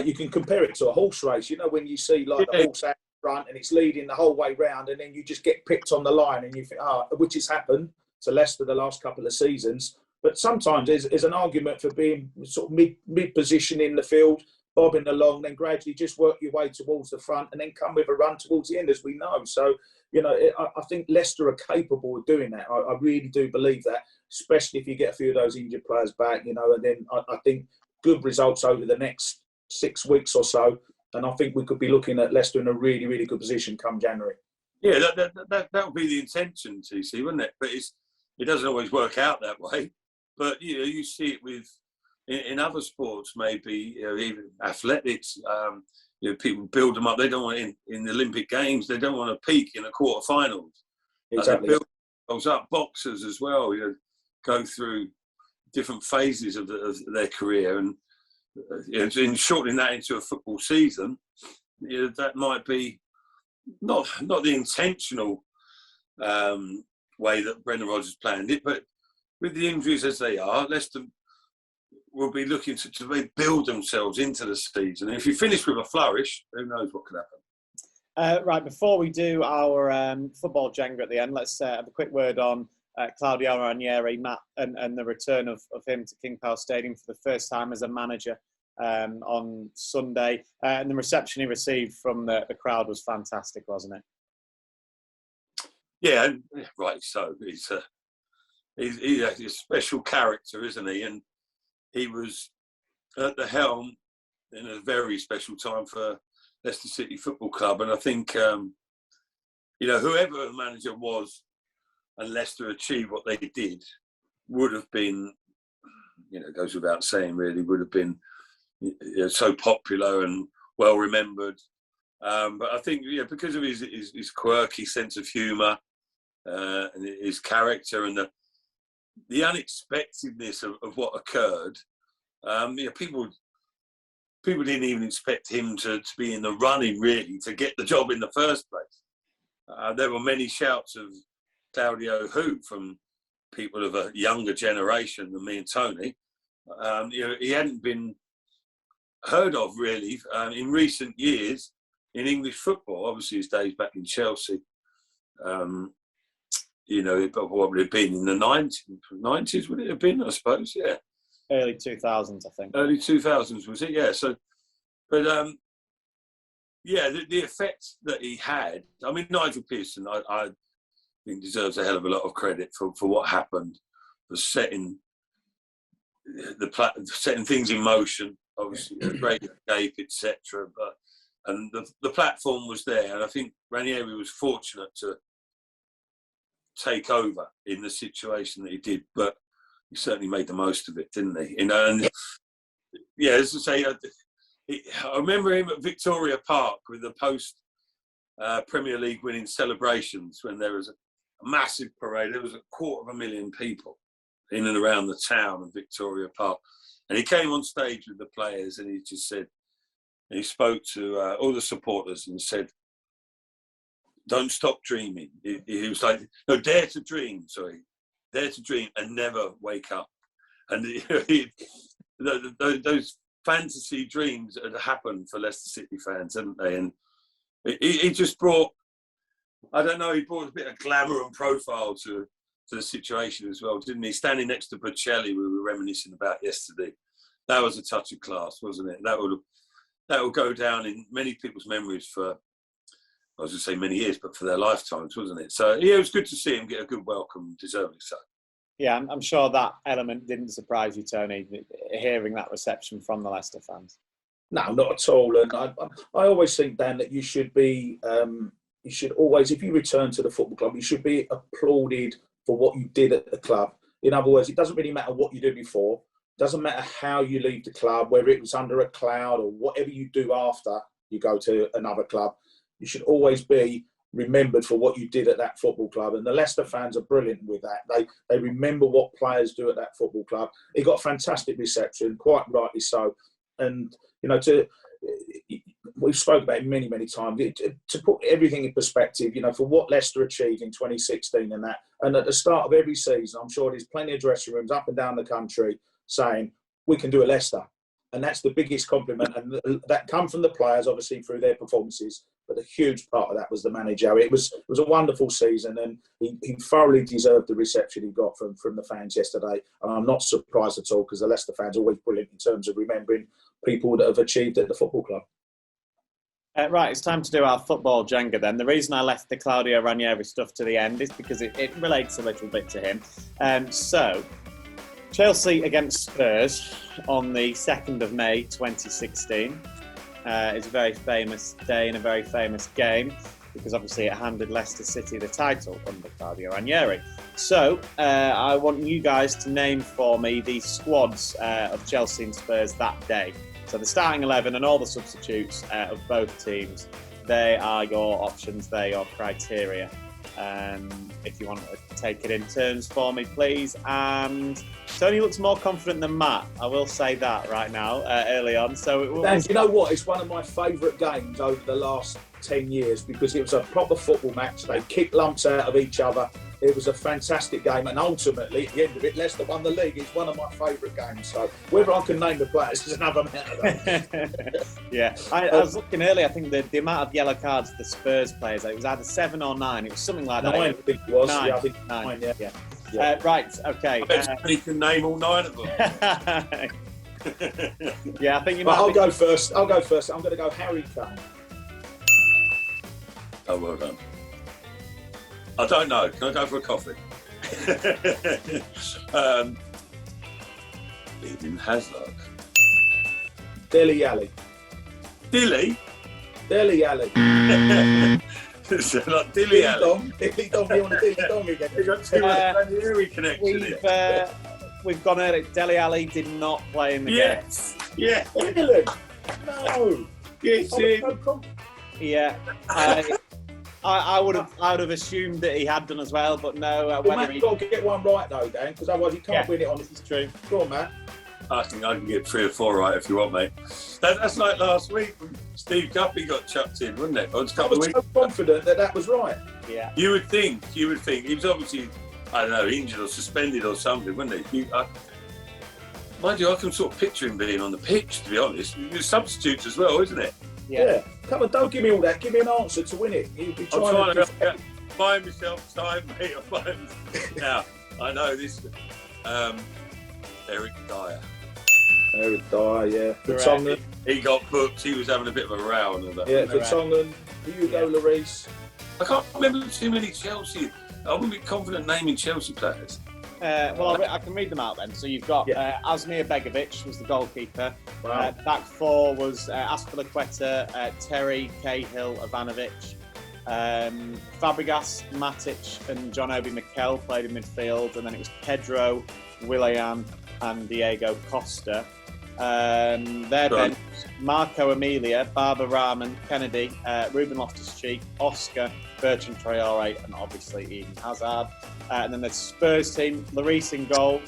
you can compare it to a horse race. When you see the horse out front and it's leading the whole way round, and then you just get picked on the line, and you think, which has happened to Leicester the last couple of seasons. But sometimes there's an argument for being sort of mid position in the field, bobbing along, then gradually just work your way towards the front, and then come with a run towards the end, as we know. So, I think Leicester are capable of doing that. I really do believe that, especially if you get a few of those injured players back, and then I think good results over the next 6 weeks or so. And I think we could be looking at Leicester in a really, really good position come January. Yeah, that would be the intention, TC, wouldn't it? But it doesn't always work out that way. But, you see it in other sports, maybe, even athletics, people build them up. They don't want in the Olympic Games, they don't want to peak in the quarterfinals. Exactly. They build themselves up. Boxers as well, go through different phases of their career, and in shortening that into a football season, that might be not the intentional way that Brendan Rodgers planned it, but with the injuries as they are, Leicester will be looking to build themselves into the season. And if you finish with a flourish, who knows what could happen. Right, before we do our football Jenga at the end, let's have a quick word on Claudio Ranieri, Matt, and the return of him to King Power Stadium for the first time as a manager on Sunday. And the reception he received from the crowd was fantastic, wasn't it? Yeah, right. So he's a special character, isn't he? And he was at the helm in a very special time for Leicester City Football Club. And I think, whoever the manager was and Leicester achieved what they did would have been, goes without saying really, would have been so popular and well remembered. But I think, because of his quirky sense of humour and his character and the unexpectedness of what occurred, people didn't even expect him to be in the running, really, to get the job in the first place. There were many shouts of Claudio who from people of a younger generation than me and Tony. He hadn't been heard of, really, in recent years in English football. Obviously, his days back in Chelsea. What would it have been in the 90s? Would it have been? I suppose, yeah. Early 2000s, I think. Early 2000s, was it? Yeah. So, but the effect that he had. I mean, Nigel Pearson, I think deserves a hell of a lot of credit for what happened, for setting setting things in motion, obviously, a great escape, etc. And the platform was there, and I think Ranieri was fortunate to take over in the situation that he did, but he certainly made the most of it, didn't he? You know, and yeah, as I say, I remember him at Victoria Park with the post Premier League winning celebrations when there was a massive parade. There was 250,000 people in and around the town of Victoria Park, and he came on stage with the players, and he just said, and he spoke to all the supporters and said, "Don't stop dreaming." He was like, "No, dare to dream and never wake up." And those fantasy dreams had happened for Leicester City fans, hadn't they? And he just brought, I don't know, he brought a bit of glamour and profile to the situation as well, didn't he? Standing next to Bocelli, we were reminiscing about yesterday. That was a touch of class, wasn't it? That will go down in many people's memories for, I was going to say many years, but for their lifetimes, wasn't it? So yeah, it was good to see him get a good welcome, deservedly so. Yeah, I'm sure that element didn't surprise you, Tony, hearing that reception from the Leicester fans. No, not at all. And I always think, Dan, that you should be, you should always, if you return to the football club, you should be applauded for what you did at the club. In other words, it doesn't really matter what you do before. It doesn't matter how you leave the club, whether it was under a cloud or whatever you do after you go to another club. You should always be remembered for what you did at that football club. And the Leicester fans are brilliant with that. They remember what players do at that football club. He got a fantastic reception, quite rightly so. And, you know, we've spoken about it many, many times, to put everything in perspective, you know, for what Leicester achieved in 2016 and that, and at the start of every season, I'm sure there's plenty of dressing rooms up and down the country saying, we can do a Leicester. And that's the biggest compliment. And that come from the players, obviously, through their performances. But a huge part of that was the manager. It was a wonderful season, and he thoroughly deserved the reception he got from the fans yesterday. And I'm not surprised at all, because the Leicester fans are always brilliant in terms of remembering people that have achieved at the football club. Right, it's time to do our football Jenga then. The reason I left the Claudio Ranieri stuff to the end is because it relates a little bit to him. So, Chelsea against Spurs on the 2nd of May 2016. It's a very famous day and a very famous game, because obviously it handed Leicester City the title under Claudio Ranieri. So I want you guys to name for me the squads of Chelsea and Spurs that day. So the starting 11 and all the substitutes of both teams, they are your options, they are your criteria. If you want to take it in turns for me, please. And Tony looks more confident than Matt, I will say that right now, early on. So Dan, you know what? It's one of my favourite games over the last 10 years, because it was a proper football match. They kicked lumps out of each other. It was a fantastic game, and ultimately, at the end of it, Leicester won the league. It's one of my favourite games. So whether I can name the players is another matter. Yeah, I was looking earlier. I think the amount of yellow cards the Spurs players, it was either 7 or 9. It was something like that. 9, I think it was. 9. Yeah, I think 9. Yeah. Right. Okay. I bet he can name all 9 of them. Yeah, I think you might. But I'll go first. I'm going to go Harry Kane. Oh, well done. I don't know. Can I go for a coffee? Eden Hazard. Dele Alli. Dilly? Dele Alli. So like Dilly Alli. Dilly Dong. You want a Dilly Dong again? We've got too much Ranieri connection here. We've gone early. Dele Alli did not play in the game. Yeah. Really? No. Yes, Yeah. I would have assumed that he had done as well, but no. Well, Matt, you've got to get one right though, Dan, because otherwise you can't win it on. This is true. Go on, Matt. I can get 3 or 4 right if you want, mate. That's like last week when Steve Guppy got chucked in, wasn't it? I was so confident that was right. Yeah. You would think. He was obviously, I don't know, injured or suspended or something, wasn't he? Mind you, I can sort of picture him being on the pitch, to be honest. There's substitutes as well, isn't it? Yeah. Come on, don't give me all that. Give me an answer to win it. You'd be I'm trying to find myself time, mate. Now, I know this. Eric Dyer. Eric Dyer, yeah. Vertonghen. He got booked. He was having a bit of a row. Yeah, Vertonghen. Hugo Lloris. I can't remember too many Chelsea. I wouldn't be confident naming Chelsea players. Well, I can read them out then. So you've got Asmir Begovic was the goalkeeper. Wow. Back four was Aspilicueta, Terry, Cahill, Ivanovic. Fabregas, Matic and John Obi Mikel played in midfield, and then it was Pedro, Willian and Diego Costa. Their bench, Marco Emilia, Barbara Rahman, Kennedy, Ruben Loftus-Cheek, Oscar, Bertrand Traore and obviously Eden Hazard. And then the Spurs team, Lloris in goal,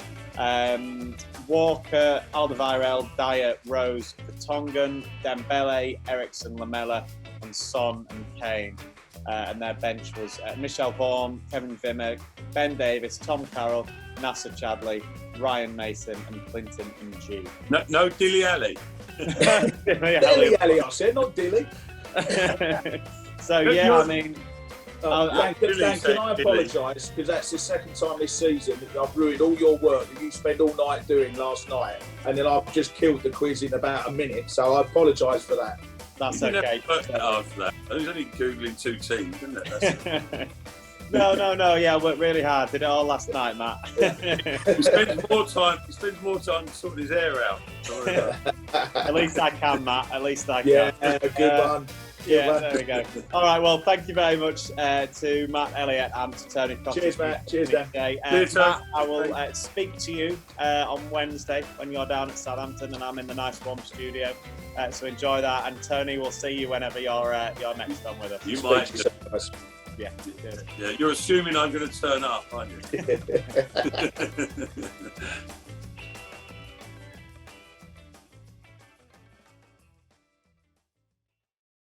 Walker, Alderweireld, Dyer, Rose, Vertonghen, Dembele, Eriksson, Lamela and Son and Kane. And their bench was Michel Vaughan, Kevin Wimmer, Ben Davis, Tom Carroll, Nasser Chadley, Ryan Mason and Clinton Ng. No Dilly Alley. Dilly Alley, I said, not Dilly. So, yeah, I mean... Dan, can I apologise, because that's the second time this season that I've ruined all your work that you spent all night doing last night, and then I've just killed the quiz in about a minute, so I apologise for that. That's okay. After that. I was only Googling two teams, isn't it? No, yeah, I worked really hard. Did it all last night, Matt. He spends more time sorting his hair out. At least I can, Matt. At least I can. Yeah, good one. Yeah, there we go. All right, well, thank you very much to Matt Elliott and to Tony Cottee. Cheers, Matt. Cheers, Dan. Matt, I will speak to you on Wednesday when you're down at Southampton and I'm in the nice warm studio. So enjoy that. And Tony, we'll see you whenever you're next on with us. You might. Yeah. Yeah, you're assuming I'm going to turn up, aren't you?